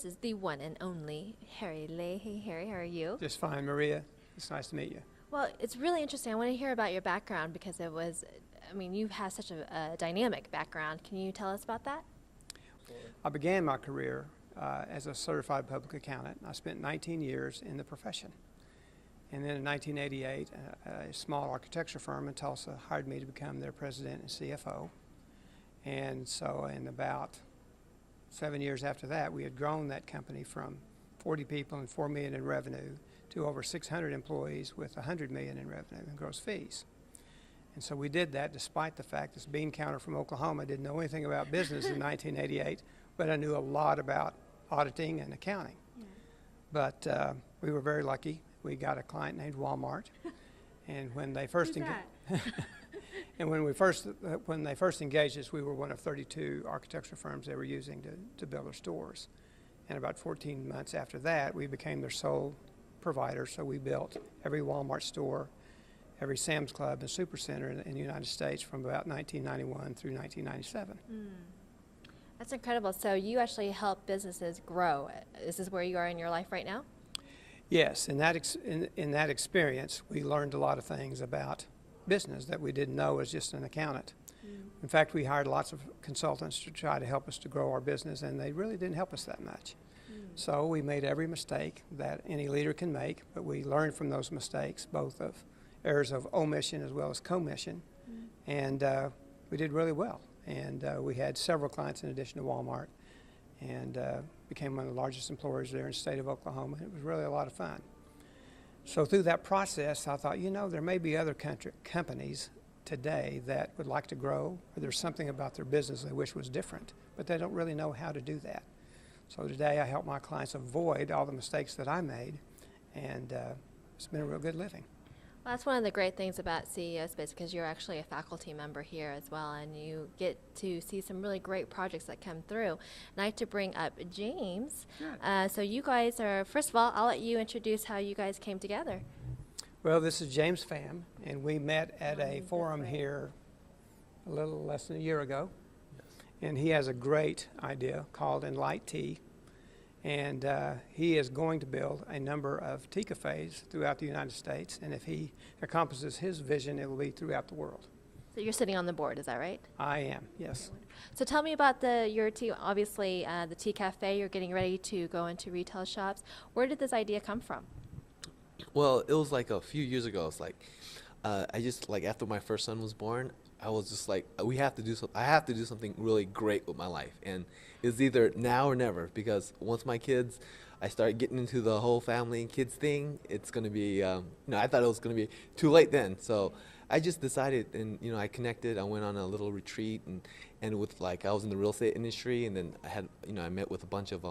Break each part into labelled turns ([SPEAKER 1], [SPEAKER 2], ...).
[SPEAKER 1] this is the one and only Harry Lay. Hey, Harry, how are you?
[SPEAKER 2] Just fine, Maria. It's nice to meet you.
[SPEAKER 1] Well, it's really interesting. I want to hear about your background because you have such a dynamic background. Can you tell us about that?
[SPEAKER 2] I began my career as a certified public accountant. I spent 19 years in the profession. And then in 1988, a small architecture firm in Tulsa hired me to become their president and CFO. And so in about 7 years after that, we had grown that company from 40 people and $4 million in revenue to over 600 employees with $100 million in revenue and gross fees. And so we did that despite the fact this bean counter from Oklahoma didn't know anything about business in 1988, but I knew a lot about auditing and accounting. Yeah. But we were very lucky. We got a client named Walmart, and when they first and when they first engaged us, we were one of 32 architecture firms they were using to build their stores. And about 14 months after that, we became their sole provider. So we built every Walmart store, every Sam's Club and Supercenter in the United States from about 1991 through 1997.
[SPEAKER 1] That's incredible. So you actually help businesses grow. Is this where you are in your life right now?
[SPEAKER 2] Yes, in that experience, we learned a lot of things about business that we didn't know as just an accountant. In fact, we hired lots of consultants to try to help us to grow our business, and they really didn't help us that much. So we made every mistake that any leader can make, but we learned from those mistakes, both of errors of omission as well as commission, and we did really well. And we had several clients in addition to Walmart, and became one of the largest employers there in the state of Oklahoma. It was really a lot of fun. So through that process, I thought, there may be other companies today that would like to grow, or there's something about their business they wish was different, but they don't really know how to do that. So today I help my clients avoid all the mistakes that I made, and it's been a real good living.
[SPEAKER 1] Well, that's one of the great things about CEO Space, because you're actually a faculty member here as well, and you get to see some really great projects that come through. And I'd like to bring up James. So you guys are, first of all, I'll let you introduce how you guys came together.
[SPEAKER 2] Well, this is James Pham, and we met at a forum here a little less than a year ago. Yes. And he has a great idea called Enlight Tea. And he is going to build a number of tea cafes throughout the United States. And if he accomplishes his vision, it will be throughout the world.
[SPEAKER 1] So you're sitting on the board, is that right?
[SPEAKER 2] I am, yes.
[SPEAKER 1] So tell me about your tea, obviously the tea cafe, you're getting ready to go into retail shops. Where did this idea come from?
[SPEAKER 3] Well, it was like a few years ago. It's like, I just, like, after my first son was born, I was just like, I have to do something really great with my life. And it's either now or never, because once I start getting into the whole family and kids thing, it's going to be, I thought it was going to be too late then. So I just decided, and, I connected. I went on a little retreat, and with, I was in the real estate industry, and then I met with a bunch of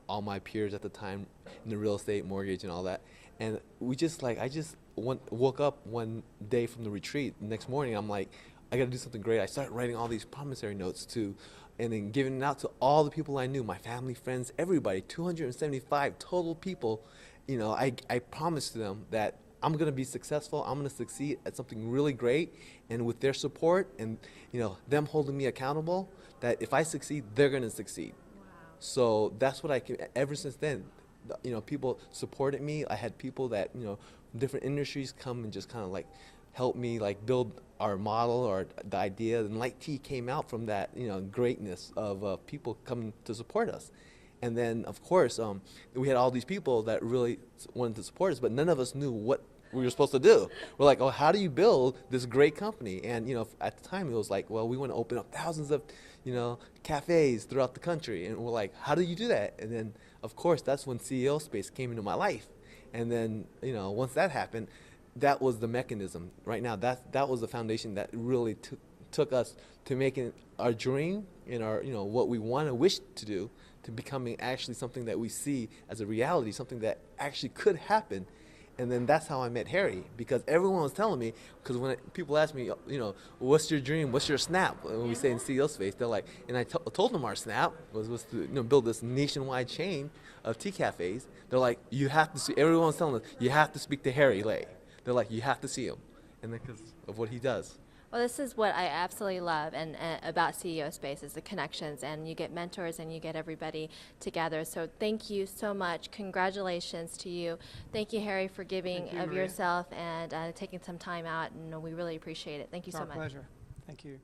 [SPEAKER 3] all my peers at the time in the real estate, mortgage, and all that. And I just woke up one day from the retreat. The next morning, I'm like, I got to do something great. I started writing all these promissory notes and then giving it out to all the people I knew, my family, friends, everybody, 275 total people. I promised to them that I'm going to be successful. I'm going to succeed at something really great. And with their support and, them holding me accountable, that if I succeed, they're going to succeed. Wow. So that's what ever since then, people supported me. I had people that, from different industries come and just kind of help me build our model or the idea. And Light Tea came out from that, greatness of people coming to support us. And then, of course, we had all these people that really wanted to support us, but none of us knew what we were supposed to do. We're like, oh, how do you build this great company? And, at the time it was like, well, we want to open up thousands of, cafes throughout the country. And we're like, how do you do that? And then, of course, that's when CEO Space came into my life. And then, once that happened, that was the mechanism. Right now, that was the foundation that really took us to making our dream and our, what we want to wish to do, to becoming actually something that we see as a reality, something that actually could happen. And then that's how I met Harry, because everyone was telling me, because when people ask me, what's your dream, what's your snap, when we say in CEO Space, they're like, and I told them our snap was to build this nationwide chain of tea cafes. They're like, you have to see, everyone's telling us, you have to speak to Harry Lay. They're like, you have to see him, and then because of what he does.
[SPEAKER 1] Well, this is what I absolutely love and about CEO Space is the connections, and you get mentors and you get everybody together. So thank you so much. Congratulations to you. Thank you, Harry, for giving
[SPEAKER 2] Thank you,
[SPEAKER 1] of
[SPEAKER 2] Maria.
[SPEAKER 1] yourself and taking some time out, and we really appreciate it. Thank you
[SPEAKER 2] It's
[SPEAKER 1] so
[SPEAKER 2] our
[SPEAKER 1] much.
[SPEAKER 2] pleasure. Thank you.